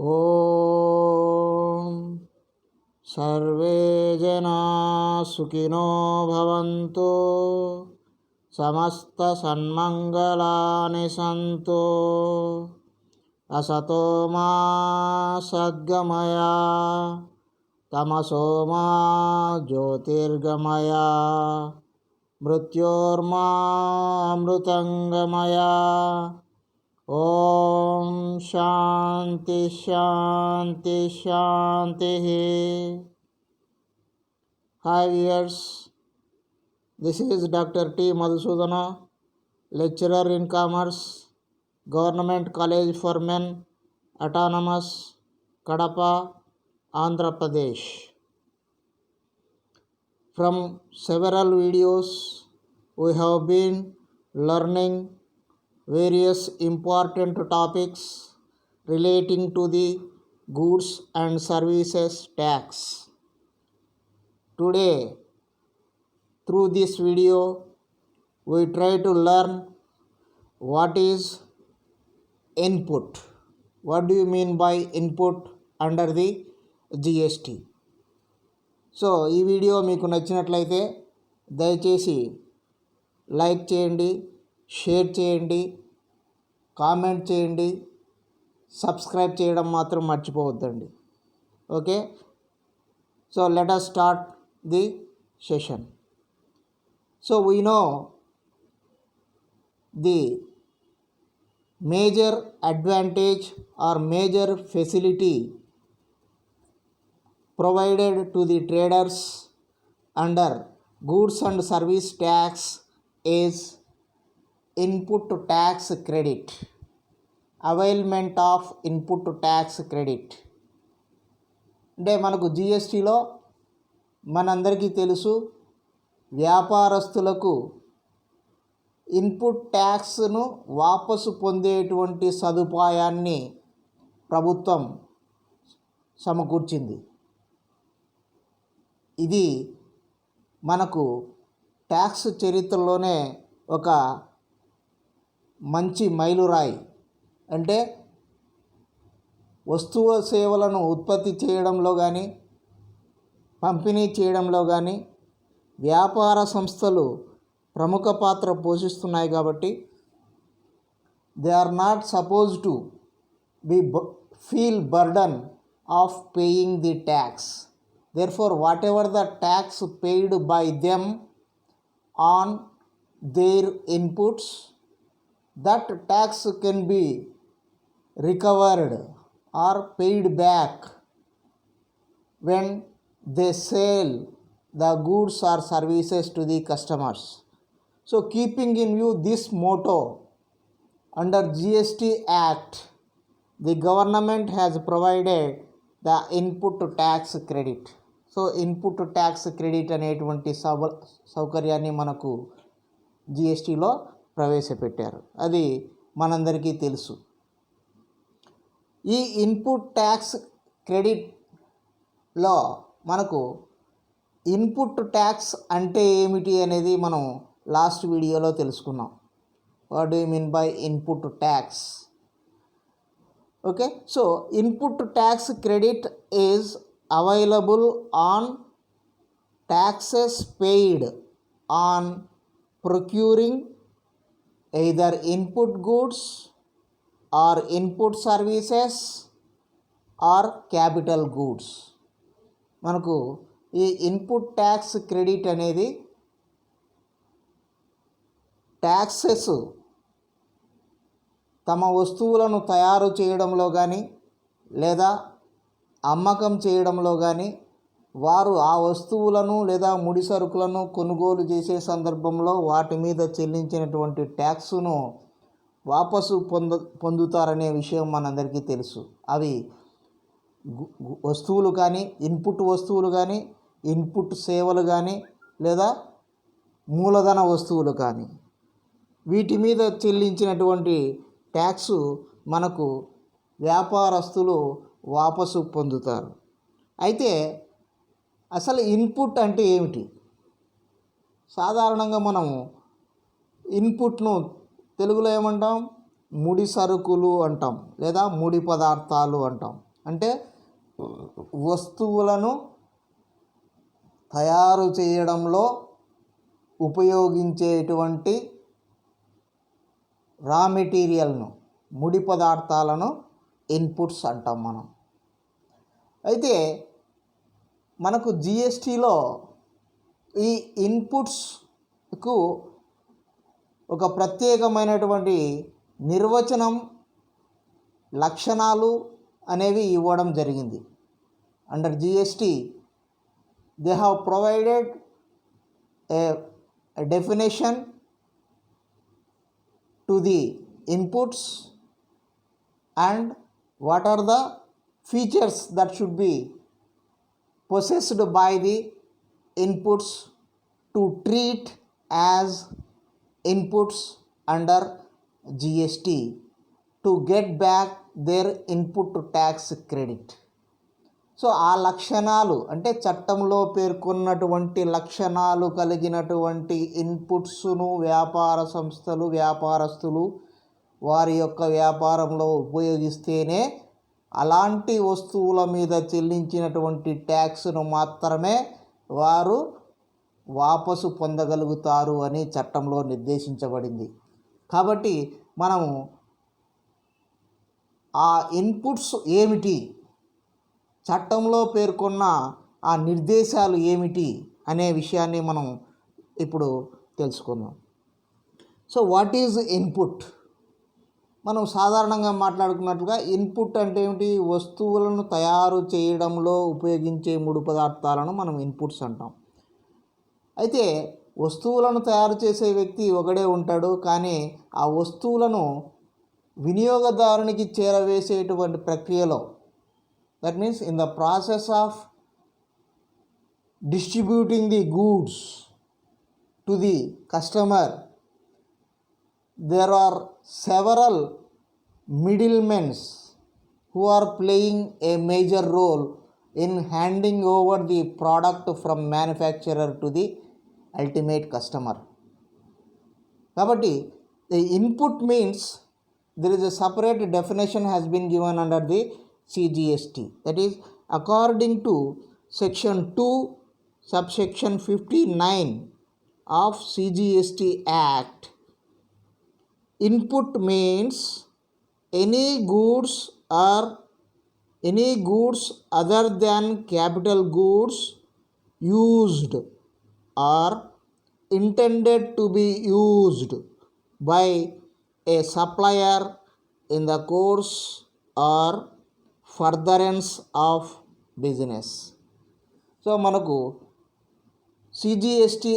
ఓం survey జనా సుఖినో భవంతు సమస్త సన్మంగళాని సంతు అసతో మా సద్గమయ తమసో మా జ్యోతిర్గమయ మృత్యోర్మా అమృతంగమయ. ఓం శాంతి శాంతి శాంతి. Hi viewers, this is doctor T Madhusudana, lecturer in commerce, government college for men, autonomous, Kadapa, Andhra Pradesh. From several videos we have been learning various important topics relating to the goods and services tax. Today, through this video, we try to learn what is input. What do you mean by input under the GST? So ఈ video మీకు నచ్చినట్లయితే దయచేసి like చేయండి, share చేయండి, comment చేయండి, subscribe చేయడం మాత్రం మర్చిపోవద్దండి. Okay, so let us start the session. So we know the major advantage or major facility provided to the traders under goods and service tax is input tax credit, availment of input tax credit. అంటే మనకు జిఎస్టీలో మనందరికీ తెలుసు, వ్యాపారస్తులకు input ట్యాక్స్ను వాపసు పొందేటువంటి సదుపాయాన్ని ప్రభుత్వం సమకూర్చింది. ఇది మనకు ట్యాక్స్ చరిత్రలోనే ఒక మంచి మైలురాయి. అంటే వస్తువు సేవలను ఉత్పత్తి చేయడంలో కానీ, పంపిణీ చేయడంలో కానీ వ్యాపార సంస్థలు ప్రముఖ పాత్ర పోషిస్తున్నాయి. కాబట్టి they are not suppose to be feel burden of paying the tax. Therefore, whatever the tax paid by them on their inputs, that tax can be recovered or paid back when they sell the goods or services to the customers. So, keeping in view this motto, under GST Act, the government has provided the input tax credit. So input tax credit అనేటువంటి సౌకర్యాన్ని మనకు జిఎస్టీలో ప్రవేశపెట్టారు. అది మనందరికీ తెలుసు. ఈ input tax క్రెడిట్లో మనకు input tax అంటే ఏమిటి అనేది మనం లాస్ట్ వీడియోలో తెలుసుకున్నాం. What do you mean by input tax? Okay, so input tax credit is available on taxes paid on procuring either input goods or input services or capital goods. మనకు ఈ input tax credit అనేది taxes తమ వస్తువులను తయారు చేయడంలో కానీ లేదా అమ్మకం చేయడంలో కానీ, వారు ఆ వస్తువులను లేదా ముడి సరుకులను కొనుగోలు చేసే సందర్భంలో వాటి మీద చెల్లించినటువంటి ట్యాక్సును వాపసు పొందుతారనే విషయం మనందరికీ తెలుసు. అవి వస్తువులు కానీ, ఇన్పుట్ వస్తువులు కానీ, ఇన్పుట్ సేవలు కానీ, లేదా మూలధన వస్తువులు కానీ, వీటి మీద చెల్లించినటువంటి ట్యాక్సు మనకు వ్యాపారస్తులు వాపసు పొందుతారు. అయితే అసలు ఇన్పుట్ అంటే ఏమిటి? సాధారణంగా మనము ఇన్పుట్ను తెలుగులో ఏమంటాం? ముడి సరుకులు అంటాం, లేదా ముడి పదార్థాలు అంటాం. అంటే వస్తువులను తయారు చేయడంలో ఉపయోగించేటువంటి రా మెటీరియల్ను, ముడి పదార్థాలను ఇన్పుట్స్ అంటాం మనం. అయితే మనకు జిఎస్టిలో ఈ ఇన్పుట్స్కు ఒక ప్రత్యేకమైనటువంటి నిర్వచనం, లక్షణాలు అనేవి ఇవ్వడం జరిగింది. Under GST they have provided a definition to the inputs and what are the features that should be possessed by the inputs to treat as inputs under GST to get back their input tax credit. So ఆ లక్షణాలు అంటే చట్టంలో పేర్కొన్నటువంటి లక్షణాలు కలిగినటువంటి ఇన్పుట్స్ను వ్యాపార సంస్థలు, వ్యాపారస్తులు వారి యొక్క వ్యాపారంలో ఉపయోగిస్తేనే అలాంటి వస్తువుల మీద చెల్లించినటువంటి ట్యాక్స్ను మాత్రమే వారు వాపసు పొందగలుగుతారు అని చట్టంలో నిర్దేశించబడింది. కాబట్టి మనము ఆ ఇన్పుట్స్ ఏమిటి, చట్టంలో పేర్కొన్న ఆ నిర్దేశాలు ఏమిటి అనే విషయాన్ని మనం ఇప్పుడు తెలుసుకుందాం. So what is input? మనం సాధారణంగా మాట్లాడుకున్నట్లుగా ఇన్పుట్ అంటే ఏమిటి? వస్తువులను తయారు చేయడంలో ఉపయోగించే ముడి పదార్థాలను మనం ఇన్పుట్స్ అంటాం. అయితే వస్తువులను తయారు చేసే వ్యక్తి ఒకడే ఉంటాడు, కానీ ఆ వస్తువులను వినియోగదారునికి చేరవేసేటువంటి ప్రక్రియలో, that means in the process of distributing the goods to the customer, there are several middlemen who are playing a major role in handing over the product from manufacturer to the ultimate customer. Kabatti the input means there is a separate definition has been given under the CGST, that is according to section 2 subsection 59 of CGST Act, input means any goods or any goods other than capital goods used or intended to be used by a supplier in the course or furtherance of business. So మనకు CGST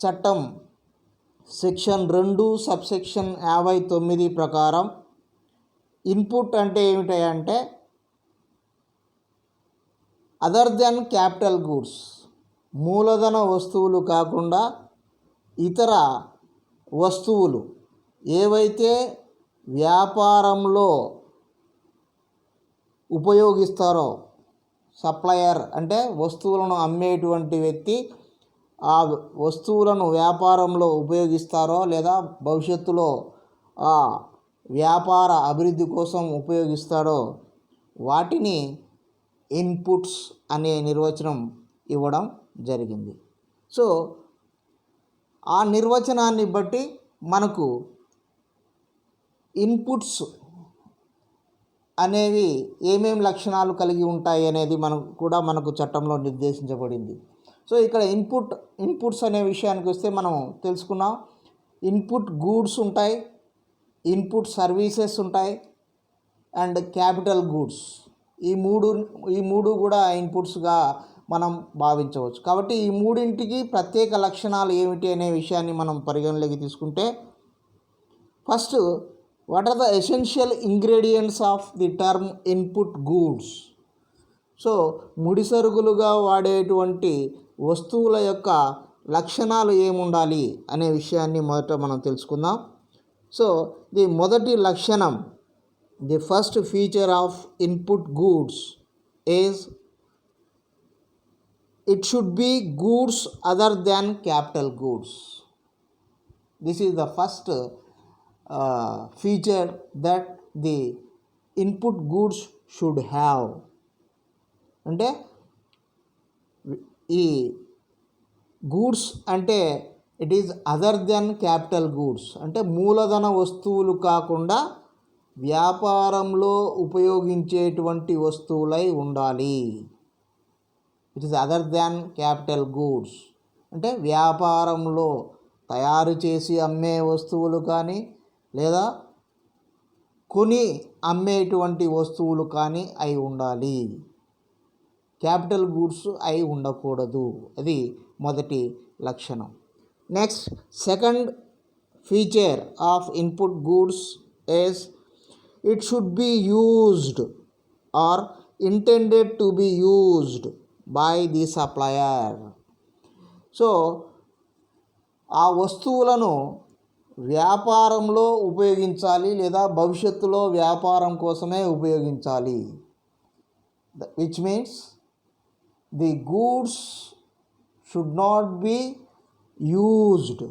చట్టం section 2 subsection 59 ప్రకారం input అంటే ఏమిటంటే other than capital goods, మూలధన వస్తువులు కాకుండా ఇతర వస్తువులు ఏవైతే వ్యాపారంలో ఉపయోగిస్తారో, సప్లయర్ అంటే వస్తువులను అమ్మేటువంటి వ్యక్తి ఆ వస్తువులను వ్యాపారంలో ఉపయోగిస్తారో లేదా భవిష్యత్తులో ఆ వ్యాపార అభివృద్ధి కోసం ఉపయోగిస్తాడో వాటిని ఇన్పుట్స్ అనే నిర్వచనం ఇవ్వడం జరిగింది. సో ఆ నిర్వచనాన్ని బట్టి మనకు ఇన్పుట్స్ అనేవి ఏమేమి లక్షణాలు కలిగి ఉంటాయి అనేది మనకు చట్టంలో నిర్దేశించబడింది. సో ఇక్కడ ఇన్పుట్స్ అనే విషయానికి వస్తే మనం తెలుసుకున్నాం. ఇన్పుట్ గూడ్స్ ఉంటాయి, ఇన్పుట్ సర్వీసెస్ ఉంటాయి అండ్ క్యాపిటల్ గూడ్స్. ఈ మూడు కూడా ఇన్పుట్స్గా మనం భావించవచ్చు. కాబట్టి ఈ మూడింటికి ప్రత్యేక లక్షణాలు ఏమిటి అనే విషయాన్ని మనం పరిగణలోకి తీసుకుంటే, first what are the essential ingredients of the term input goods. So ముడిసరుకులుగా వాడేటువంటి వస్తువుల యొక్క లక్షణాలు ఏముండాలి అనే విషయాన్ని మొదట మనం తెలుసుకుందాం. సో ది మొదటి లక్షణం, the first feature of input goods is it should be goods other than capital goods. This is the first feature that the input goods should have అంటే ఈ గూడ్స్ అంటే it is other than capital goods అంటే మూలధన వస్తువులు కాకుండా వ్యాపారంలో ఉపయోగించేటువంటి వస్తువులై ఉండాలి. It is other than capital goods అంటే వ్యాపారంలో తయారు చేసి అమ్మే వస్తువులు కానీ లేదా కొని అమ్మేటువంటి వస్తువులు కానీ అయి ఉండాలి. క్యాపిటల్ గూడ్స్ అయి ఉండకూడదు. అది మొదటి లక్షణం. Next second feature of input goods is it should be used or intended to be used by the supplier. So ఆ వస్తువులను వ్యాపారంలో ఉపయోగించాలి లేదా భవిష్యత్తులో వ్యాపారం కోసమే ఉపయోగించాలి. Which means the goods should not be used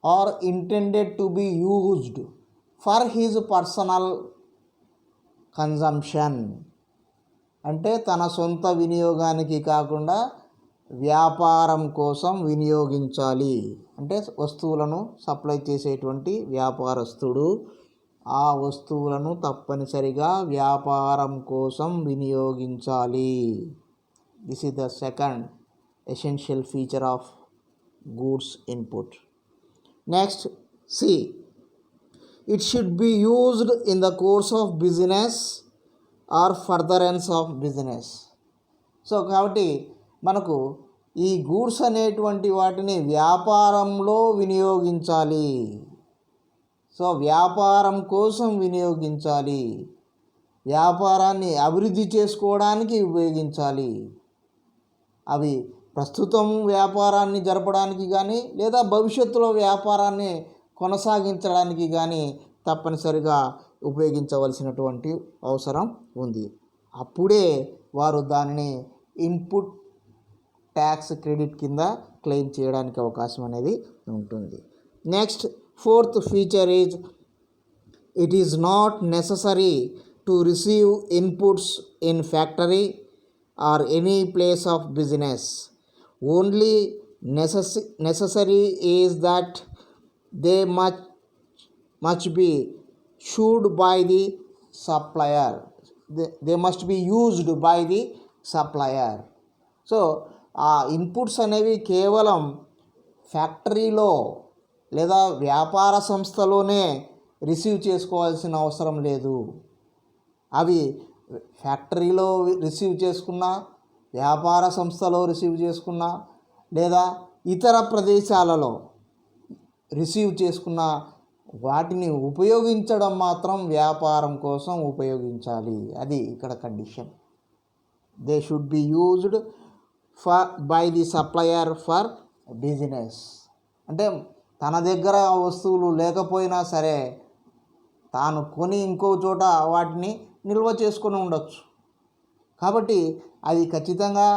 or intended to be used for his personal consumption అంటే తన సొంత వినియోగానికి కాకుండా వ్యాపారం కోసం వినియోగించాలి. అంటే వస్తువులను సప్లై చేసేటువంటి వ్యాపారస్తుడు ఆ వస్తువులను తప్పనిసరిగా వ్యాపారం కోసం వినియోగించాలి. This is the second essential feature of goods input. Next, C. It should be used in the course of business or furtherance of business. So కాబట్టి మనకు ఈ గూడ్స్ అనేటువంటి వాటిని వ్యాపారంలో వినియోగించాలి. సో వ్యాపారం కోసం వినియోగించాలి. వ్యాపారాన్ని అభివృద్ధి చేసుకోవడానికి ఉపయోగించాలి. అవి ప్రస్తుతం వ్యాపారాన్ని జరపడానికి కానీ లేదా భవిష్యత్తులో వ్యాపారాన్ని కొనసాగించడానికి కానీ తప్పనిసరిగా ఉపయోగించవలసినటువంటి అవసరం ఉంది. అప్పుడే వారు దానిని ఇన్పుట్ ట్యాక్స్ క్రెడిట్ కింద క్లెయిమ్ చేయడానికి అవకాశం అనేది ఉంటుంది. Next fourth feature is it is not necessary to receive inputs in factory or any place of business. Only necessary is that they must be used by the supplier. They must be used by the supplier. So ఆ inputs అనేవి కేవలం ఫ్యాక్టరీలో లేదా వ్యాపార సంస్థలోనే receive చేసుకోవాల్సిన అవసరం లేదు. అవి ఫ్యాక్టరీలో రిసీవ్ చేసుకున్నా వ్యాపార సంస్థలో రిసీవ్ చేసుకున్నా లేదా ఇతర ప్రదేశాలలో రిసీవ్ చేసుకున్న వాటిని ఉపయోగించడం మాత్రం వ్యాపారం కోసం ఉపయోగించాలి. అది ఇక్కడ condition. They should be used by the supplier for business. అంటే తన దగ్గర వస్తువులు లేకపోయినా సరే తాను కొని ఇంకో చోట వాటిని నిల్వ చేసుకొని ఉండొచ్చు. కాబట్టి అది ఖచ్చితంగా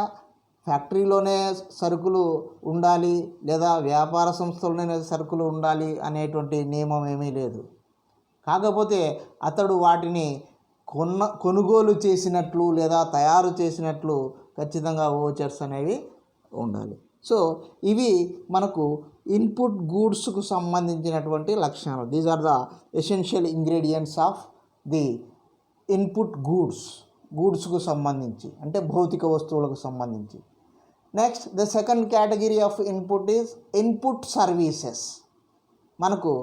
ఫ్యాక్టరీలోనే సరుకులు ఉండాలి లేదా వ్యాపార సంస్థలోనే సరుకులు ఉండాలి అనేటువంటి నియమం ఏమీ లేదు. కాకపోతే అతడు వాటిని కొనుగోలు చేసినట్లు లేదా తయారు చేసినట్లు ఖచ్చితంగా ఓచర్స్ అనేవి ఉండాలి. సో ఇవి మనకు ఇన్పుట్ గూడ్స్కు సంబంధించినటువంటి లక్షణాలు. These are the essential ingredients of the input గూడ్స్కు సంబంధించి అంటే భౌతిక వస్తువులకు సంబంధించి. Next the second category of input is input services. మనకు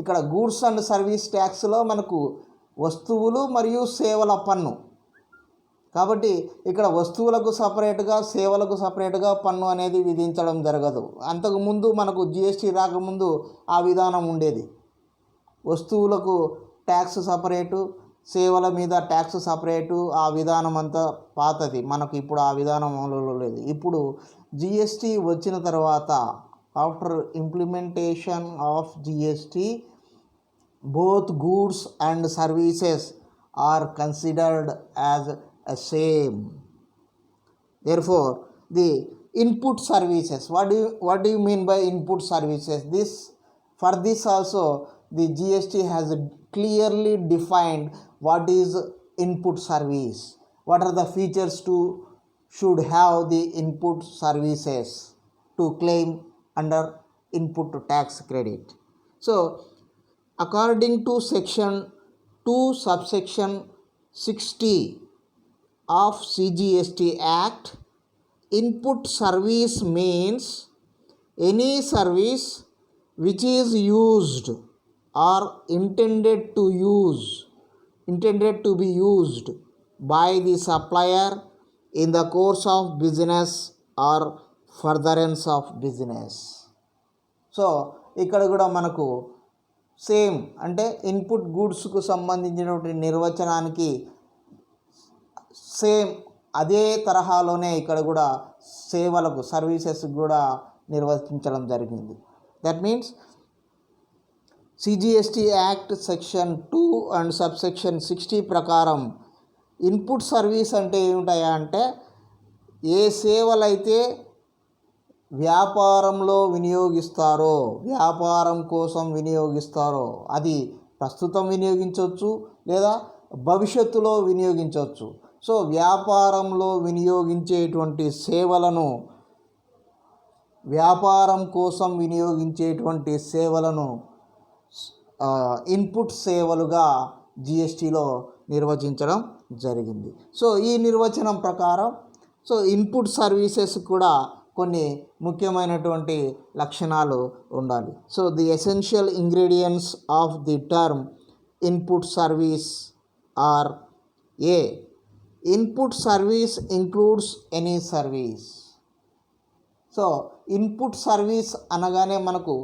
ఇక్కడ గూడ్స్ అండ్ సర్వీస్ ట్యాక్స్లో మనకు వస్తువులు మరియు సేవల పన్ను. కాబట్టి ఇక్కడ వస్తువులకు సపరేట్గా సేవలకు సపరేట్గా పన్ను అనేది విధించడం జరగదు. అంతకుముందు మనకు జిఎస్టీ రాకముందు ఆ విధానం ఉండేది. వస్తువులకు ట్యాక్స్ సపరేటు, సేవల మీద ట్యాక్స్ సపరేటు. ఆ విధానం అంతా పాతది. మనకు ఇప్పుడు ఆ విధానం అమలులో లేదు. ఇప్పుడు జిఎస్టీ వచ్చిన తర్వాత after implementation of GST both goods and services are considered as a same. Therefore the input services, what do you mean by input services? For this also the GST has clearly defined what is input service. What are the features to should have the input services to claim under input tax credit? So according to section 2 subsection 60 of CGST Act, input service means any service which is used or intended to be used by the supplier in the course of business or furtherance of business. So ఇక్కడ కూడా మనకు same అంటే input గూడ్స్కు సంబంధించినటువంటి నిర్వచనానికి same అదే తరహాలోనే ఇక్కడ కూడా సేవలకు సర్వీసెస్ కూడా నిర్వచించడం జరిగింది. That means CGST act section 2 and subsection 60 ప్రకారం ఇన్పుట్ సర్వీస్ అంటే ఏమిటాయా అంటే ఏ సేవలైతే వ్యాపారంలో వినియోగిస్తారో, వ్యాపారం కోసం వినియోగిస్తారో, అది ప్రస్తుతం వినియోగించవచ్చు లేదా భవిష్యత్తులో వినియోగించవచ్చు. సో వ్యాపారంలో వినియోగించేటువంటి సేవలను, వ్యాపారం కోసం వినియోగించేటువంటి సేవలను ఇన్పుట్ సేవలుగా జిఎస్టీలో నిర్వచించడం జరిగింది. సో ఈ నిర్వచనం ప్రకారం సో ఇన్పుట్ సర్వీసెస్ కూడా కొన్ని ముఖ్యమైనటువంటి లక్షణాలు ఉండాలి. So the essential ingredients of the term input service are a input service includes any service. So input service అనగానే మనకు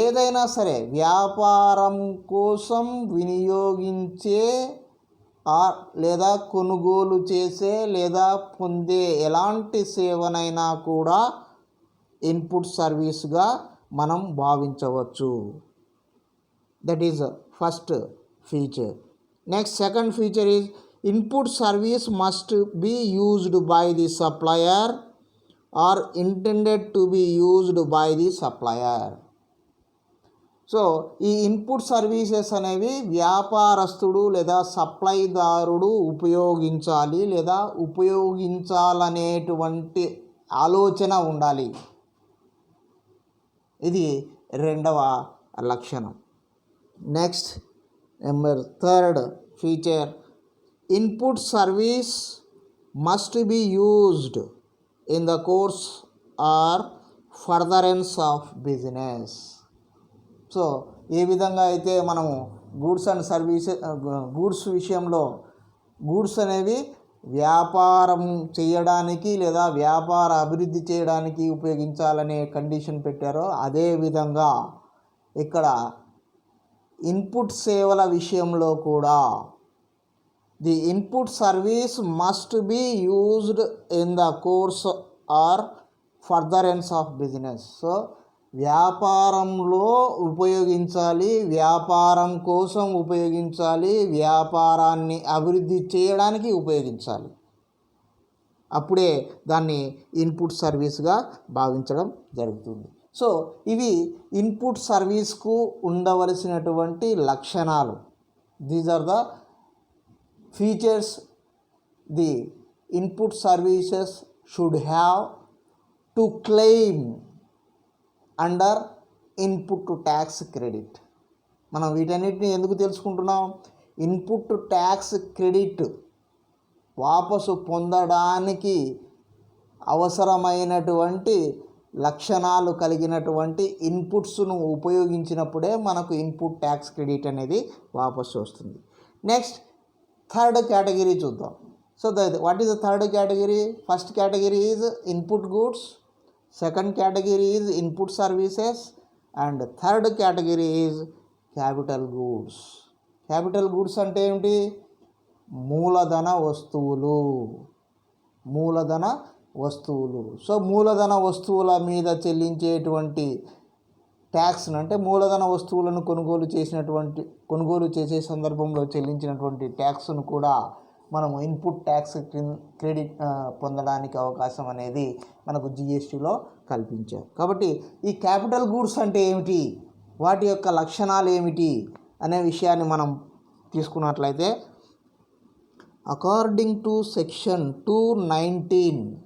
ఏదైనా సరే వ్యాపారం కోసం వినియోగించే లేదా కొనుగోలు చేసే లేదా పొందే ఎలాంటి సేవనైనా కూడా ఇన్పుట్ సర్వీస్గా మనం భావించవచ్చు. That is first feature. Next second feature is input service must be used by the supplier or intended to be used by the supplier. So ఈ ఇన్పుట్ సర్వీసెస్ అనేవి వ్యాపారస్తుడు లేదా సప్లైదారుడు ఉపయోగించాలి లేదా ఉపయోగించాలనేటువంటి ఆలోచన ఉండాలి. ఇది రెండవ లక్షణం. Next number third feature input service must be used in the course or furtherance of business. So ఏ విధంగా అయితే మనము గూడ్స్ అండ్ సర్వీసెస్ గూడ్స్ విషయంలో గూడ్స్ అనేవి వ్యాపారం చేయడానికి లేదా వ్యాపార అభివృద్ధి చేయడానికి ఉపయోగించాలనే కండిషన్ పెట్టారో అదేవిధంగా ఇక్కడ ఇన్పుట్ సేవల విషయంలో కూడా the input service must be used in the course or furtherance of business. So వ్యాపారంలో ఉపయోగించాలి, వ్యాపారం కోసం ఉపయోగించాలి, వ్యాపారాన్ని అభివృద్ధి చేయడానికి ఉపయోగించాలి. అప్పుడే దాన్ని ఇన్పుట్ సర్వీస్గా భావించడం జరుగుతుంది. సో ఇవి ఇన్పుట్ సర్వీస్కు ఉండవలసినటువంటి లక్షణాలు. These are the features the input services should have to claim under input tax credit. మనం వీటన్నిటిని ఎందుకు తెలుసుకుంటున్నాం? ఇన్పుట్ ట్యాక్స్ క్రెడిట్ వాపసు పొందడానికి అవసరమైనటువంటి లక్షణాలు కలిగినటువంటి ఇన్పుట్స్ను ఉపయోగించినప్పుడే మనకు ఇన్పుట్ ట్యాక్స్ క్రెడిట్ అనేది వాపసు వస్తుంది. నెక్స్ట్ థర్డ్ కేటగిరీ చూద్దాం. So what is the third category? First category is input goods, second category is input services and third category is capital goods. Capital goods అంటే ఏమిటి? మూలధన వస్తువులు. మూలధన వస్తువులు. సో మూలధన వస్తువుల మీద చెల్లించేటువంటి ట్యాక్స్ను అంటే మూలధన వస్తువులను కొనుగోలు చేసే సందర్భంలో చెల్లించినటువంటి ట్యాక్స్ను కూడా మనము ఇన్పుట్ ట్యాక్స్ క్రెడిట్ పొందడానికి అవకాశం అనేది మనకు జిఎస్టీలో కల్పించారు. కాబట్టి ఈ క్యాపిటల్ గూడ్స్ అంటే ఏమిటి, వాటి యొక్క లక్షణాలు ఏమిటి అనే విషయాన్ని మనం తీసుకున్నట్లయితే According to Section 219,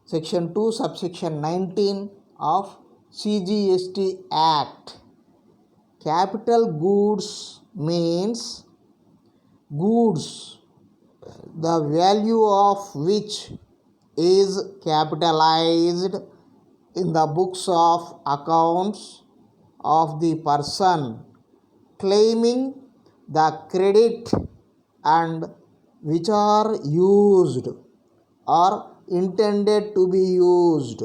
Section 2 subsection 19 of CGST Act, capital goods means goods the value of which is capitalized in the books of accounts of the person claiming the credit and which are used or intended to be used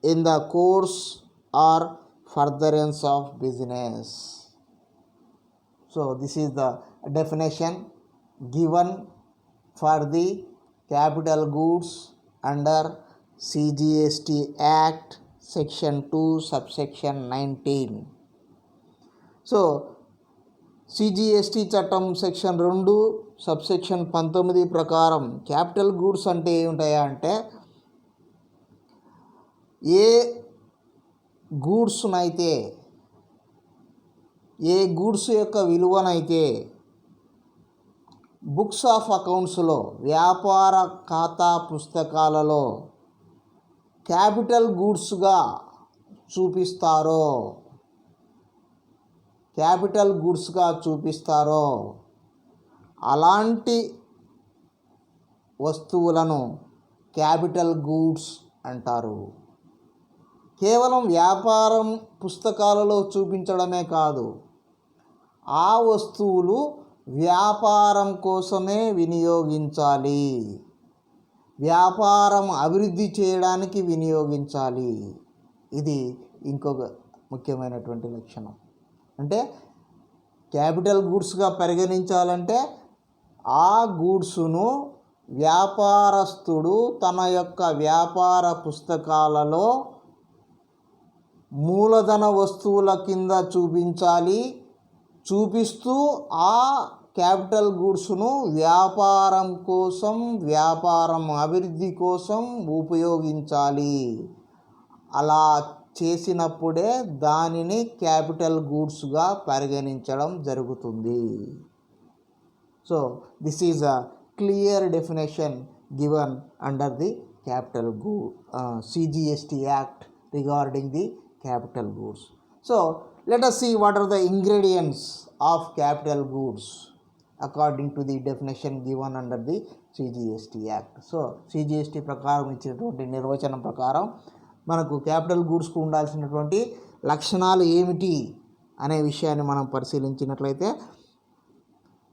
in the course or furtherance of business. So this is the definition given for the capital goods under CGST Act Section 2 subsection 19. So CGST చట్టం section 2 subsection 19 ప్రకారం capital goods అంటే ఏముంటాయా అంటే ఏ goods యొక్క విలువనైతే books of అకౌంట్స్లో వ్యాపార ఖాతా పుస్తకాలలో capital గూడ్స్గా చూపిస్తారో అలాంటి వస్తువులను క్యాపిటల్ గూడ్స్ అంటారు. కేవలం వ్యాపారం పుస్తకాలలో చూపించడమే కాదు, ఆ వస్తువులు వ్యాపారం కోసమే వినియోగించాలి, వ్యాపారం అభివృద్ధి చేయడానికి వినియోగించాలి. ఇది ఇంకొక ముఖ్యమైనటువంటి లక్షణం. అంటే క్యాపిటల్ గూడ్స్గా పరిగణించాలంటే ఆ గూడ్స్ను వ్యాపారస్తుడు తన యొక్క వ్యాపార పుస్తకాలలో మూలధన వస్తువుల కింద చూపిస్తూ ఆ క్యాపిటల్ గూడ్స్ను వ్యాపారం కోసం, వ్యాపారం అభివృద్ధి కోసం ఉపయోగించాలి. అలా చేసినప్పుడే దానిని క్యాపిటల్ గూడ్స్గా పరిగణించడం జరుగుతుంది. So this is a clear definition given under the capital CGST Act regarding the capital goods. So let us see what are the ingredients of capital goods according to the definition given under the CGST Act. So CGST ప్రకారం ఇచ్చినటువంటి నిర్వచనం ప్రకారం మనకు capital గూడ్స్కు ఉండాల్సినటువంటి లక్షణాలు ఏమిటి అనే విషయాన్ని మనం పరిశీలించినట్లయితే,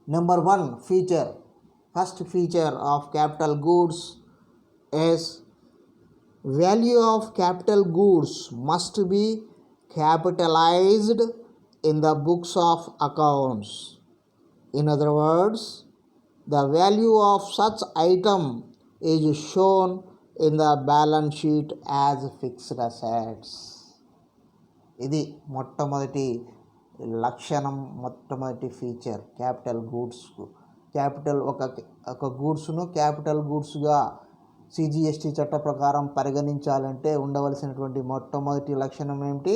number 1 feature, first feature of capital goods is value of capital goods must be capitalized in the books of accounts. In other words, the value of such item is shown in the balance sheet as fixed assets. ఇది మొట్టమొదటి లక్షణం, మొట్టమొదటి feature capital గూడ్స్కు. Capital ఒక గూడ్స్ను capital గూడ్స్గా CGST చట్ట ప్రకారం పరిగణించాలంటే ఉండవలసినటువంటి మొట్టమొదటి లక్షణం ఏమిటి?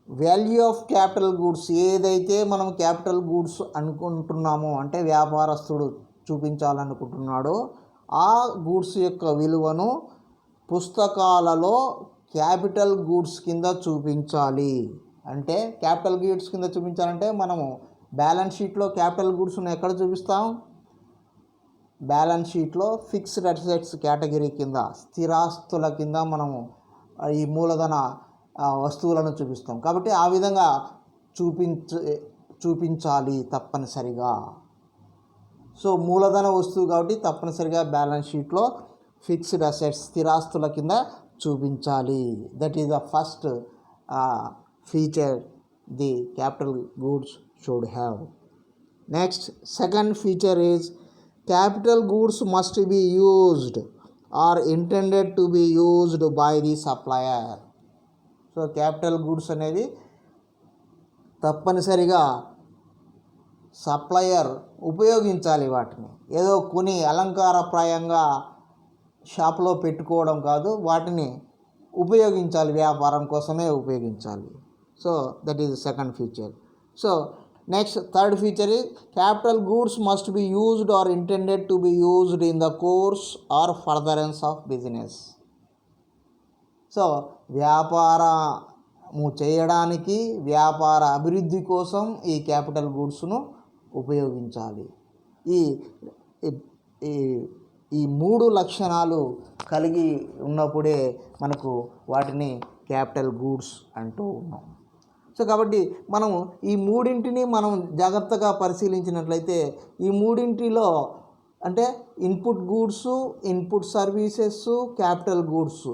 Value of capital goods. ఏదైతే మనం క్యాపిటల్ గూడ్స్ అనుకుంటున్నామో, అంటే వ్యాపారస్తుడు చూపించాలనుకుంటున్నాడో, ఆ గూడ్స్ యొక్క విలువను పుస్తకాలలో క్యాపిటల్ గూడ్స్ కింద చూపించాలి. అంటే క్యాపిటల్ గూడ్స్ కింద చూపించాలంటే మనము బ్యాలెన్స్ షీట్లో క్యాపిటల్ గూడ్స్ను ఎక్కడ చూపిస్తాం? బ్యాలెన్స్ షీట్లో ఫిక్స్డ్ అసెట్స్ కేటగిరీ కింద, స్థిరాస్తుల కింద మనము ఈ మూలధన వస్తువులను చూపిస్తాం. కాబట్టి ఆ విధంగా చూపించాలి తప్పనిసరిగా. సో మూలధన వస్తువు కాబట్టి తప్పనిసరిగా బ్యాలెన్స్ షీట్లో ఫిక్స్డ్ అసెట్స్, స్థిరాస్తుల కింద చూపించాలి. That is the first feature the capital goods should have. Next, second feature is capital goods must be used or intended to be used by the supplier. So capital goods అనేది తప్పనిసరిగా supplier ఉపయోగించాలి. వాటిని ఏదో కొని అలంకారప్రాయంగా షాప్లో పెట్టుకోవడం కాదు, వాటిని ఉపయోగించాలి, వ్యాపారం కోసమే ఉపయోగించాలి. So that is second feature. So next third feature is capital goods must be used or intended to be used in the course or furtherance of business. So వ్యాపారము చేయడానికి, వ్యాపార అభివృద్ధి కోసం ఈ క్యాపిటల్ గూడ్స్ను ఉపయోగించాలి. ఈ ఈ మూడు లక్షణాలు కలిగి ఉన్నప్పుడే మనకు వాటిని క్యాపిటల్ గూడ్స్ అంటూ ఉన్నాం. సో కాబట్టి మనం ఈ మూడింటిని మనం జాగ్రత్తగా పరిశీలించినట్లయితే ఈ మూడింటిలో అంటే input goods, input services, capital goods,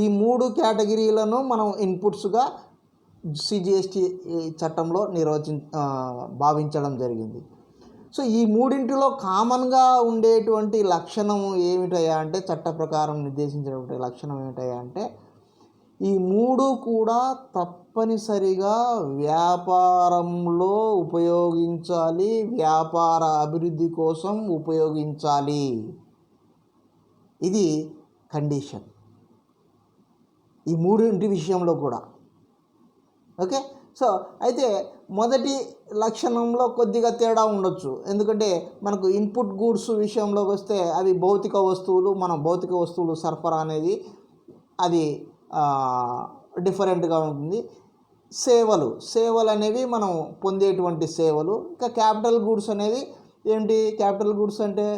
ఈ మూడు కేటగిరీలను మనం ఇన్పుట్స్గా సిజిఎస్టి చట్టంలో భావించడం జరిగింది. సో ఈ మూడింటిలో కామన్గా ఉండేటువంటి లక్షణం ఏమిటయ్యా అంటే, చట్ట ప్రకారం నిర్దేశించినటువంటి లక్షణం ఏమిటయ్యా అంటే, ఈ మూడు కూడా తప్పనిసరిగా వ్యాపారంలో ఉపయోగించాలి, వ్యాపార అభివృద్ధి కోసం ఉపయోగించాలి. ఇది కండిషన్ ఈ మూడింటి విషయంలో కూడా. ఓకే. సో అయితే మొదటి లక్షణంలో కొద్దిగా తేడా ఉండొచ్చు. ఎందుకంటే మనకు ఇన్పుట్ గూడ్స్ విషయంలోకి వస్తే అవి భౌతిక వస్తువులు. మనం భౌతిక వస్తువులు సరఫరా అనేది అది డిఫరెంట్గా ఉంటుంది. సేవలు అనేవి మనం పొందేటువంటి సేవలు. ఇంకా క్యాపిటల్ గూడ్స్ అనేది ఏంటి? క్యాపిటల్ గూడ్స్ అంటే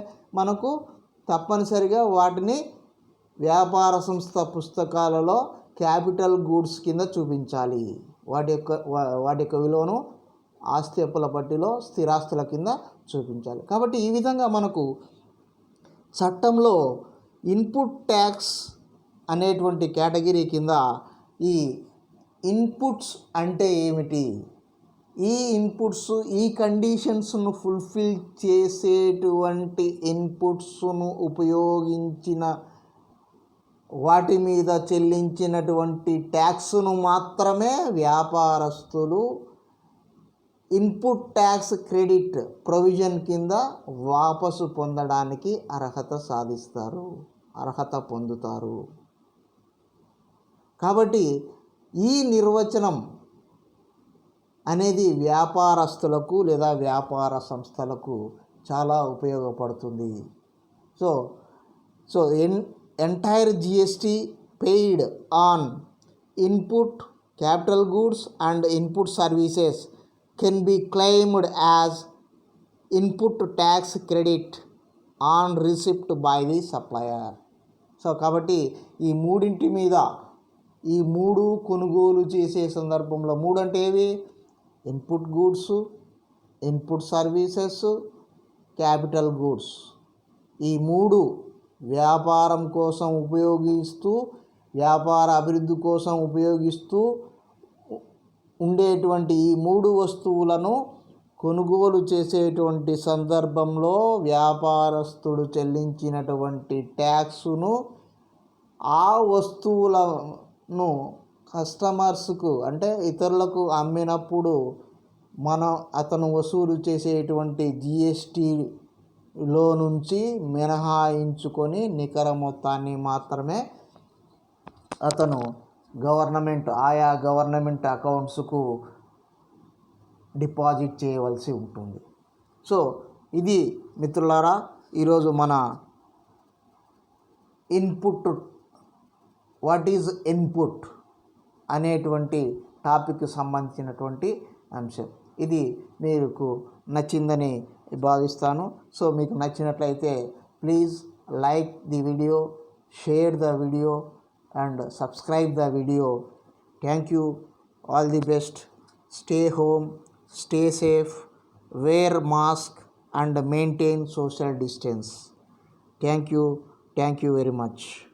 మనకు తప్పనిసరిగా వాటిని వ్యాపార సంస్థ పుస్తకాలలో క్యాపిటల్ గూడ్స్ కింద చూపించాలి. వాటి యొక్క విలువను ఆస్తి అప్పుల పట్టిలో స్థిరాస్తుల కింద చూపించాలి. కాబట్టి ఈ విధంగా మనకు చట్టంలో ఇన్పుట్ ట్యాక్స్ అనేటువంటి కేటగిరీ కింద ఈ ఇన్పుట్స్ అంటే ఏమిటి, ఈ ఇన్పుట్స్ ఈ కండిషన్స్ను ఫుల్ఫిల్ చేసేటువంటి ఇన్పుట్స్ను ఉపయోగించిన వాటి మీద చెల్లించినటువంటి ట్యాక్స్ను మాత్రమే వ్యాపారస్తులు ఇన్పుట్ ట్యాక్స్ క్రెడిట్ ప్రొవిజన్ కింద వాపసు పొందడానికి అర్హత పొందుతారు. కాబట్టి ఈ నిర్వచనం అనేది వ్యాపారస్తులకు లేదా వ్యాపార సంస్థలకు చాలా ఉపయోగపడుతుంది. So entire GST paid on input capital goods and input services can be claimed as input tax credit on receipt by the supplier. So కాబట్టి ఈ మూడింటి మీద ఈ మూడు కొనుగోలు చేసే సందర్భంలో, మూడు అంటే ఏవి? Input goods, input services, capital goods, ఈ మూడు వ్యాపారం కోసం ఉపయోగిస్తూ, వ్యాపార అభివృద్ధి కోసం ఉపయోగిస్తూ ఉండేటువంటి ఈ మూడు వస్తువులను కొనుగోలు చేసేటువంటి సందర్భంలో వ్యాపారస్తుడు చెల్లించినటువంటి ట్యాక్సును ఆ వస్తువులను కస్టమర్స్కు అంటే ఇతరులకు అమ్మినప్పుడు అతను వసూలు చేసేటువంటి జిఎస్టీలో నుంచి మినహాయించుకొని నికర మొత్తాన్ని మాత్రమే అతను ఆయా గవర్నమెంట్ అకౌంట్స్కు డిపాజిట్ చేయవలసి ఉంటుంది. సో ఇది మిత్రులారా ఈరోజు మన వాట్ ఈజ్ ఇన్పుట్ అనేటువంటి టాపిక్కి సంబంధించినటువంటి అంశం. ఇది మీకు నచ్చిందని భావిస్తాను. సో మీకు నచ్చినట్లయితే please like the video, share the video and subscribe the video. Thank you. All the best. Stay home, stay safe, wear mask and maintain social distance. Thank you very much.